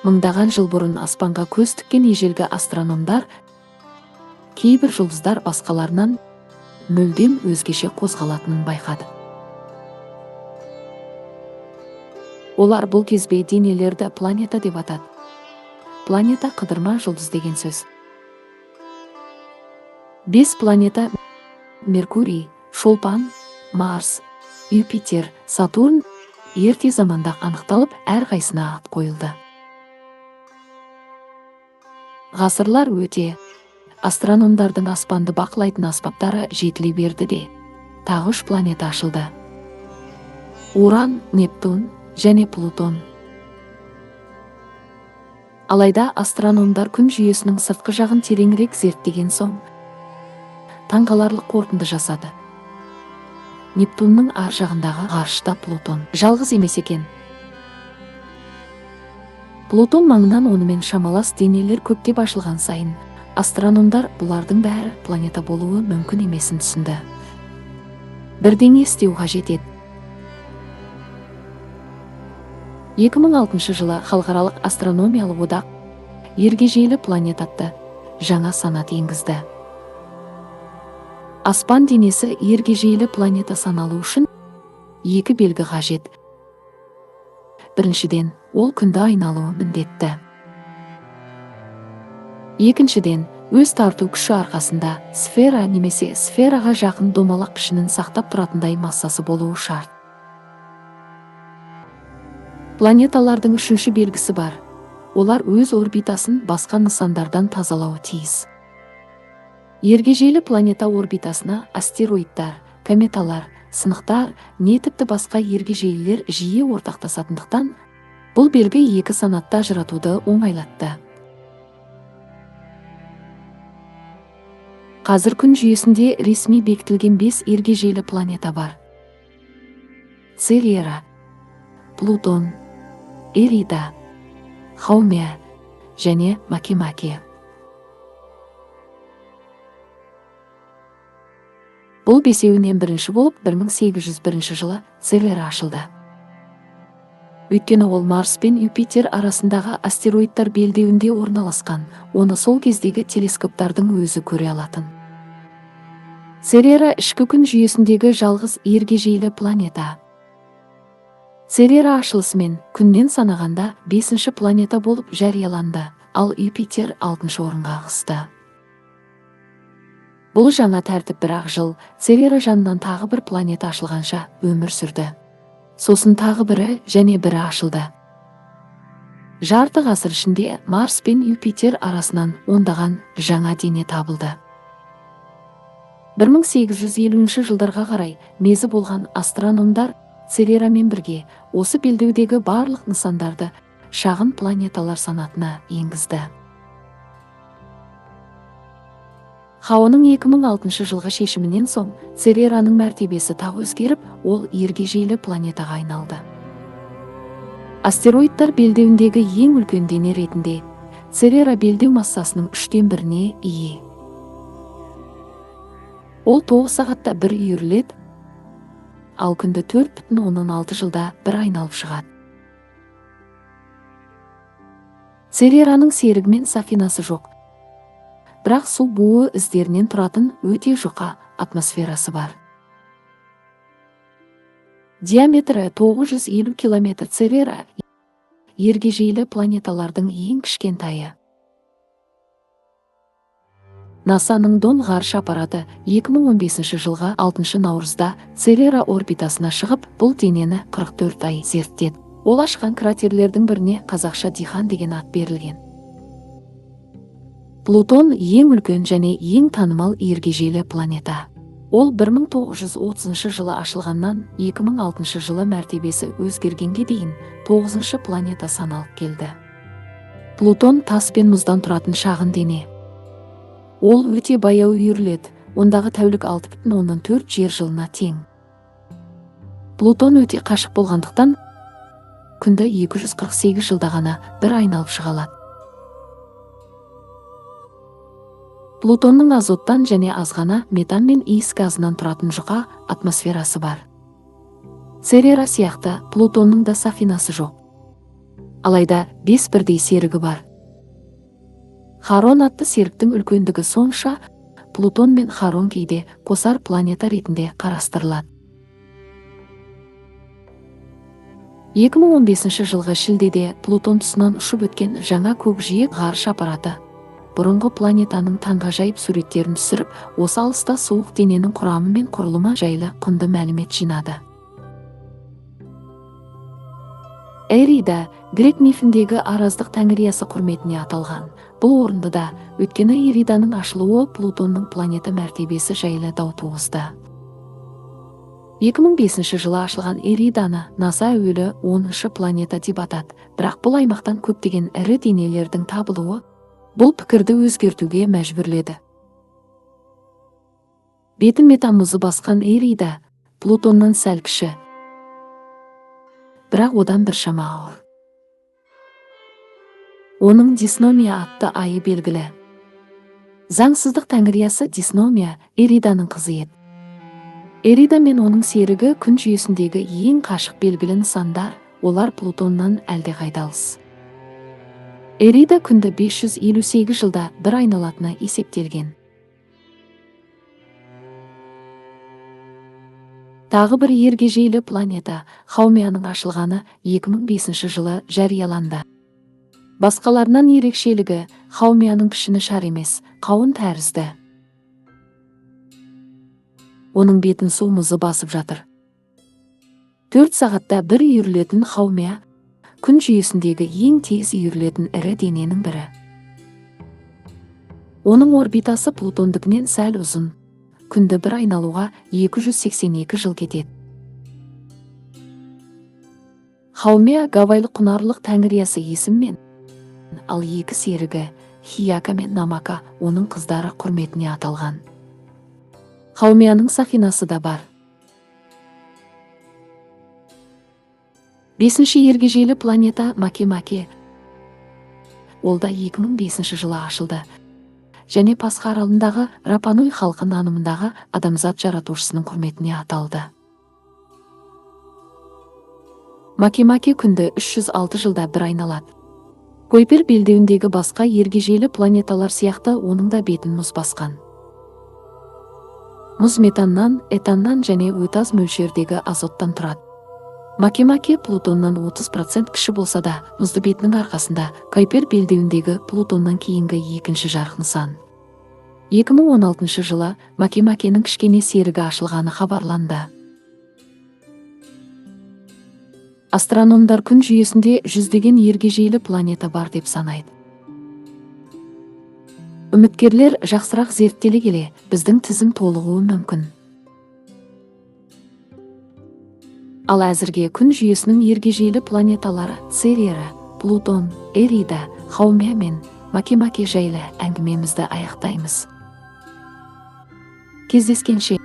Мыңдаған жыл бұрын аспанға көз тіккен ежелгі астрономдар кейбір жұлдыздар басқаларынан мүлдем өзгеше қозғалатынын байқады. Олар бұл кезбе денелерді планета деп атады. Планета қыдырма жұлдыз деген сөз. 5 планета Меркурий, Шолпан, Марс, Юпитер, Сатурн ерте заманда анықталып, әрқайсына ат қойылды. Ғасырлар өте, астрономдардың аспанды бақылайтын аспаптары жетіле берді де, тағы 3 планета ашылды. Уран, Нептун және Плутон. Алайда астрономдар күн жүйесінің сыртқы жағын тереңірек зерттеген соң, таңғаларлық қорытынды жасады. Нептунның ар жағындағы ғарышта Плутон жалғыз емес екен. Плутон маңынан онымен шамалас денелер көптеп ашылған сайын, астрономдар бұлардың бәрі планета болуы мүмкін емесін түсінді. Бірдеңе істеу қажет еді. 2006 жылы халықаралық астрономиялық одақ ергежейлі планета атты жаңа санат енгізді. Аспан денесі ергежейлі планета саналу үшін 2 белгі қажет. Біріншіден, ол күнді айналуы міндетті. Екіншіден, өз тарту күші арқасында сфера немесе сфераға жақын домалақ пішінін сақтап тұратындай массасы болуы шарт. Планеталардың үшінші белгісі бар. Олар өз орбитасын басқа нысандардан тазалауы тиіс. Ергежейлі планета орбитасына астероидтар, кометалар, сынықтар, не тіпті басқа ергежейлілер жиі ортақтасатындықтан, бұл белгі 2 санатта ажыратуды оңайлатты. Қазір күн жүйесінде ресми бекітілген 5 ергежейлі планета бар. Церера, Плутон, Эрида, Хаумea және Макемаке. Бұл бесеуінен бірінші болып 1801 жылы Церера ашылды. Өйткені ол Марс пен Юпитер арасындағы астероидтар белдеуінде орналасқан, оны сол кездегі телескоптардың өзі көре алатын. Церера ішкі күн жүйесіндегі жалғыз ергежейлі планета. Церера ашылысымен күннен санағанда 5-ші планета болып жарияланды, ал Юпитер 6-шы орынға ығысты. Бұл жаңа тәртіп бірақ жыл Церера жанынан тағы бір планета ашылғанша өмір сүрді. Сосын тағы бірі және бірі ашылды. Жарты ғасыр ішінде Марс пен Юпитер арасынан ондаған жаңа дене табылды. 1850 жылдарға қарай мезі болған астрономдар Церерамен бірге осы белдеудегі барлық нысандарды шағын планеталар санатына енгізді. Хауаның 2006 жылғы шешімінен соң Церераның мәртебесі тағы өзгеріп, ол ергежейлі планетаға айналды. Астероидтар белдеуіндегі ең үлкен дене ретінде Церера белдеу массасының 1/3-іне ие. Ол 9 сағатта бір үйіріледі, ал күнді 4,6 жылда бір айналып шығады. Церераның серігімен сақинасы жоқ. Бірақ су буы іздерінен тұратын өте жұқа атмосферасы бар. Диаметрі 950 км. Церера ергежейлі планеталардың ең кішкентайы. НАСАның Дон ғарыш аппараты 2015 жылғы 6 наурызда Церера орбитасына шығып, бұл денені 44 ай зерттеді. Ол ашқан кратерлердің біріне қазақша Дихан деген ат берілген. Плутон ең үлкен және ең танымал ергежейлі планета. Ол 1930 жылы ашылғаннан 2006 жылы мәртебесі өзгергенге дейін 9-шы планета саналып келді. Плутон тас пен мұздан тұратын шағын дене. Ол өте баяу үйіріледі, ондағы тәулік 6,4 жер жылына тең. Плутон өте қашық болғандықтан, күнді 248 жылда ғана бір айналып шыға алады. Плутонның азоттан және азғана метан мен иіс газынан тұратын жұқа атмосферасы бар. Церера сияқты Плутонның да сақинасы жоқ. Алайда 5 бірдей серігі бар. Харон атты серіктің үлкендігі сонша, Плутон мен Харон кейде қосар планета ретінде қарастырылады. 2015 жылғы шілдеде Плутон тұсынан ұшып өткен жаңа көкжиек ғарыш аппараты бұрынғы планетаның таңғажайып суреттерін түсіріп, осы алыста суық дененің құрамы мен құрылымы жайлы құнды мәлімет жинады. Эрида грек мифіндегі араздық тәңіриясы құрметіне аталған. Бұл орындыда өйткені Эриданың ашылуы Плутонның планета мәртебесі жайлы дау туғызды. 2005 жылы ашылған Эриданы NASA әуелі 10-шы планета деп атады, бірақ бұл аймақтан көптеген ірі денелердің табылуы бұл пікірді өзгертуге мәжбүрледі. Бетін метан мұзы басқан Эрида Плутоннан сәл кіші, бірақ одан біршама ауыр. Оның Дисономия атты айы белгілі. Заңсыздық тәңіриясы Дисономия Эриданың қызы еді. Эрида мен оның серігі күн жүйесіндегі ең қашық белгілі нысандар, олар Плутоннан әлдеқайда алыс. Эрида күнді 558 жылда бір айналатыны есептелген. Тағы бір ергежейлі планета Хаумеаның ашылғаны 2005 жылы жарияланды. Басқаларынан ерекшелігі Хаумеаның пішіні шар емес, қауын тәрізді. Оның бетін су мұзы басып жатыр. 4 сағатта бір үйірілетін Хаумеа күн жүйесіндегі ең тез үйірілетін ірі дененің бірі. Оның орбитасы Плутондікінен сәл ұзын. Күнді бір айналуға 282 жыл кетеді. Хаумеа Гавайлы құнарлық тәңіриясы есіммен, ал екі серігі Хияка мен Намака оның қыздары құрметіне аталған. Хаумеаның сақинасы да бар. 5-ші ергежейлі планета Маки-Маки. Ол да 2005 жылы ашылды. Және Пасха аралындағы Рапануй халқы нанымындағы адамзат жаратушысының құрметіне аталды. Маки-Маки күнді 306 жылда бір айналады. Койпер белдеуіндегі басқа ергежейлі планеталар сияқты оның да бетін мұз басқан. Мұз метаннан, этаннан және өте аз мөлшердегі азоттан тұрады. Маки-Маки Плутоннан 30% кіші болса да, мұзды бетінің арқасында Койпер белдеуіндегі Плутоннан кейінгі екінші жарық нысан. 2016 жылы Маки-Макенің кішкене серігі ашылғаны хабарланды. Астрономдар күн жүйесінде жүздеген ергежейлі планета бар деп санайды. Үміткерлер жақсырақ зерттеле келе, біздің тізім толығуы мүмкін. Ал әзірге күн жүйесінің ергежейлі планеталары Церера, Плутон, Эрида, Хаумеа мен Маки-Маки жайлы әңгімемізді аяқтаймыз. Кездескенше.